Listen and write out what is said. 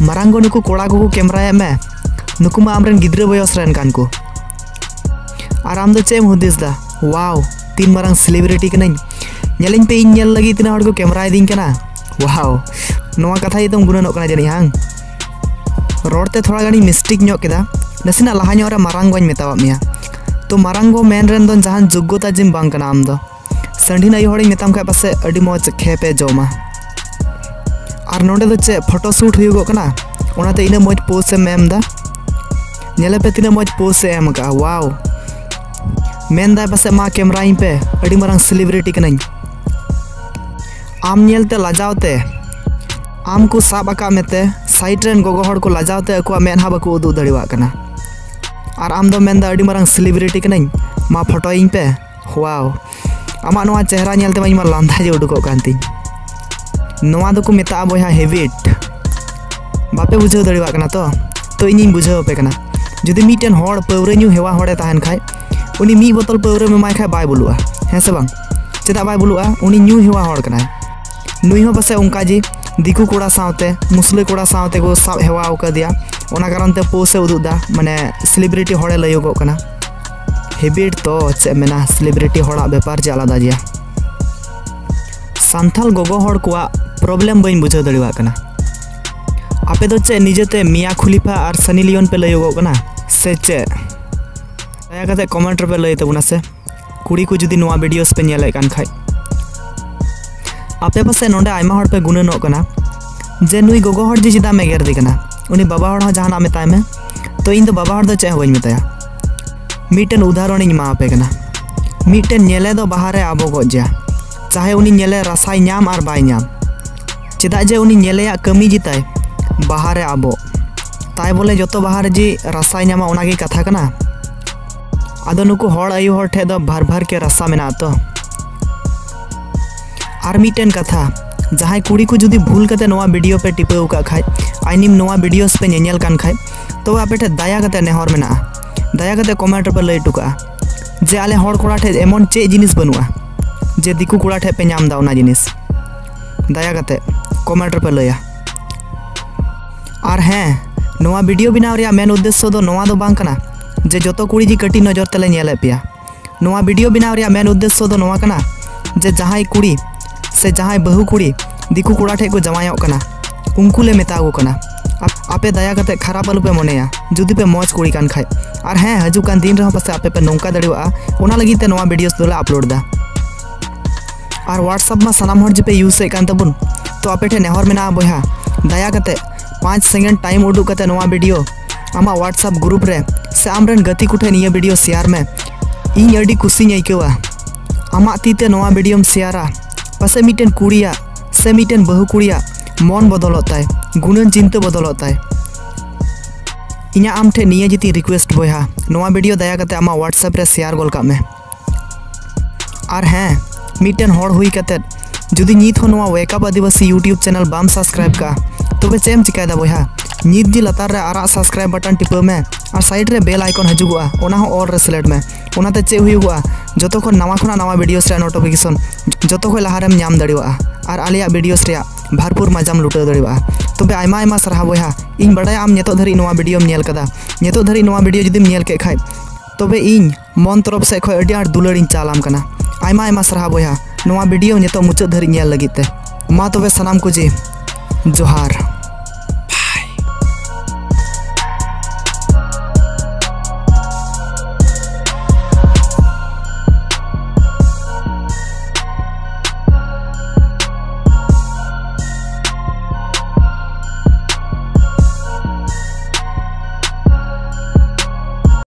मारांगो नुकु कोड़ा को कैमरा में नुकु मा आमरेन गिद्रे बयस रेन कान को और आम दो चेम हुदिस दा वाव तीन मारांग सेलिब्रिटी कनाई नेलिंग पे इन नेल लगी तना हड़ को कैमरा इदिंग कना वाव नोआ कथा इतम गुननोक कना जनी हांग रोडते थोड़ा गानी मिस्टेक ᱧᱚᱜ केदा नसेना लाहा ᱧᱚᱜ रे मारांगोñ मेतावा मिया तो मारांगो मेन रेन दोन जहान जोग्यता जिम बांग कना आम दो संढिन आयु हड़िन मेताम खाय पासे अडी मौज खेपे जोमा और नोडे दो चे फोटो शूट हुयुगो कना ओनाते इना मौज पोज एम एम दा नेले पे तिना मौज पोज एम का वाव मेन दा पासे मा कैमरा इन पे अडी मारांग सेलिब्रिटी कनाई आम नेलते लाजावते आम को साब आका मेते साइड रेन गोगो हड़ को लाजावते अको मेनहा बाको उदु दड़िवा कना और आम दो मेनदा अडी मारांग सेलिब्रिटी कनाई मा फोटो इन पे वाव आमा नोआ चेहरा नेलते मा इमा लांदा जे उडुको कांती नोआ दो को मेता बोया हैबिट बापे बुझाव दड़िवा कना तो इनी बुझाव पे कना जुदी मीटेन हड़ पौरे न्यू हेवा हड़े ताहन खाय उनी मी बोतल पौरे में माय खाय बाय बुलुआ हैं से बांग चेदा बाय बुलुआ उनी न्यू हेवा हड़ कना नुई हो पासे उनका जी दिकू कोड़ा सावते मुसले कोड़ा सावते को साब हेवा उकदिया ओना कारण ते पोसे उदुदा माने सेलिब्रिटी हड़े लयगो कना हैबिट तो चे मेना सेलिब्रिटी हड़ा व्यापार जे आलादा जिया सांथाल गोगो हड़ कोआ प्रॉब्लम बइन बुझाव दड़िवा कना आपे दो चे निजेते मिया खलीफा और सनी लियोन पे लयगो कना से चे दया कते कमेंट पे लय तबुना से कुड़ी को जुदी नोआ वीडियोस पे नेले कान खाय आपे पासे नोंडे आयमा हड़ पे गुननो कना जे नुई गोगो हड़ जी चिदा मेगर दी कना उनी बाबा हड़ जहाना मेताय में तो इन दो बाबा हड़ दो चे होइñ मेताया मीटेन उदाहरण इन मा पे कना मीटेन नेले दो बाहर रे आबो गजा चाहे उनी नेले रासाय नाम और बाय नाम चेदा जे उनी नेलेया कमी जिताय बाहर रे आबो ताई बोले जतो बाहर जी रासाय नामा ओनागी कथा कना आदो नुकु हड़ आयु हड़ ठे दो भार भार के रासा मेना तो और मीटेन कथा जहां कुड़ी को जुदी भूल कते नोआ वीडियो पे टिपाव का खाय आइनिम नोआ वीडियोस पे नेल कान खाय तो आपे ठे दया कते नेहर मेना दया कते कमेंट पे लय टुका जे आले हड़ कोड़ा ठे एमन चे जिनिस बनुआ जे दिकु कोड़ा ठे पे नाम दा ओना जिनिस दया कते कमेंट पे लया और हैं नोआ वीडियो बनाव रिया मेन उद्देश्य दो नोआ दो बांग कना जे जतो कुड़ी जी कटी नजर तले नेले पिया नोआ वीडियो बनाव रिया मेन उद्देश्य दो नोआ कना जे जहां कुड़ी से जहां बहु कुड़ी दिकु कोड़ा ठे को जमायोक कना उनको ले मेतागो कना आपे दया कते खराब आलु पे मनेया जुदी पे मौज कुड़ी कान खाय और हैं हजू कान दिन रह पासे आपे पे नौका दड़िवा ओना लगी ते नोआ वीडियोस दोले अपलोड दा और व्हाट्सएप मा सनाम हर जी पे यूज कान तबुन तो आपे ठे नेहर मेना बोया दया कते 5 सेकंड टाइम उडू कते नोआ वीडियो आमा व्हाट्सएप ग्रुप रे से आमरेन गति कुठे निया वीडियो शेयर में इन अडी खुशी आइकेवा आमा तीते नोआ वीडियोम शेयरा पासे मीटेन कुड़िया से मीटेन बहु कुड़िया मन बदलताय गुणन चिंता बदलताय इना आम ठे निया जीती रिक्वेस्ट बोया नोआ वीडियो दया कते आमा व्हाट्सएप रे शेयर गोल का में और हैं मीटेन हड़ हुई कते जुदी नीत हो नोआ वेकअप आदिवासी यूट्यूब चैनल बाम सब्सक्राइब का तबे चेम चिकायदा बोया नीत जी लतार रे आरा सब्सक्राइब बटन टिपा में और साइड रे बेल आइकन हजुगुआ ओना हो ऑल रे सिलेक्ट में ओनाते चे हुयुगुआ जतो खन नवा खना नवा वीडियोस रे नोटिफिकेशन जतो खय लहारेम नाम दड़िवा और आलिया वीडियोस रे भरपूर मजाम लुटाव दड़िवा तबे आयमा आयमा सरहा बोया इन बड़ाय आम नेतो धरी नवा वीडियोम नेल कदा नेतो धरी नवा वीडियो जुदीम नेल के खाय तबे इन मन तरफ से खय अडी आर दुलड़िन चालाम कना आयमा आयमा सरहा बोया नवा वीडियो नेतो मुचाद धरी नेल लगिते मा तबे सनाम को जी जोहार।